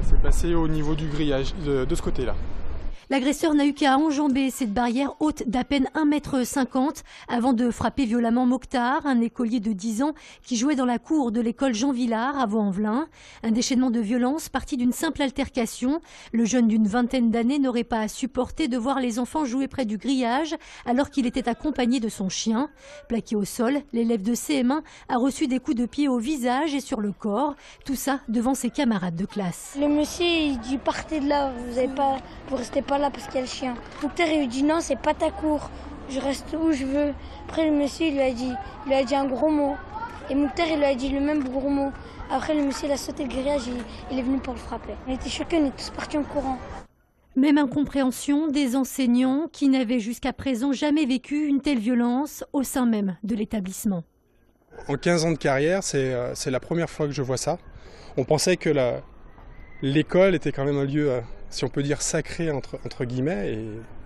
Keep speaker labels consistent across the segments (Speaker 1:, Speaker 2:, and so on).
Speaker 1: C'est passé au niveau du grillage, de ce côté-là.
Speaker 2: L'agresseur n'a eu qu'à enjamber cette barrière haute d'à peine 1,50 m avant de frapper violemment Mokhtar, un écolier de 10 ans qui jouait dans la cour de l'école Jean Villard à Vaux-en-Velin. Un déchaînement de violence parti d'une simple altercation. Le jeune d'une vingtaine d'années n'aurait pas à supporter de voir les enfants jouer près du grillage alors qu'il était accompagné de son chien. Plaqué au sol, l'élève de CM1 a reçu des coups de pied au visage et sur le corps. Tout ça devant ses camarades de classe.
Speaker 3: Le monsieur il dit partez de là, vous restez pas là parce qu'il y a le chien. Mokhtar il lui dit non, c'est pas ta cour, je reste où je veux. Après le monsieur il lui a dit un gros mot et Mokhtar il lui a dit le même gros mot. Après le monsieur il a sauté le grillage, il est venu pour le frapper. On était choqués, on est tous partis en courant.
Speaker 2: Même incompréhension des enseignants qui n'avaient jusqu'à présent jamais vécu une telle violence au sein même de l'établissement.
Speaker 1: En 15 ans de carrière, c'est la première fois que je vois ça. On pensait que l'école était quand même un lieu, si on peut dire, sacré entre guillemets,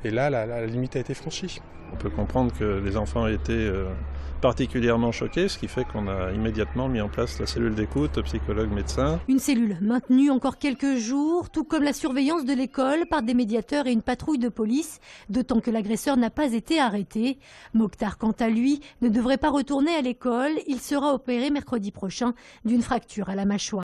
Speaker 1: et là, la limite a été franchie.
Speaker 4: On peut comprendre que les enfants aient été particulièrement choqués, ce qui fait qu'on a immédiatement mis en place la cellule d'écoute, psychologue, médecin.
Speaker 2: Une cellule maintenue encore quelques jours, tout comme la surveillance de l'école par des médiateurs et une patrouille de police, d'autant que l'agresseur n'a pas été arrêté. Mokhtar, quant à lui, ne devrait pas retourner à l'école. Il sera opéré mercredi prochain d'une fracture à la mâchoire.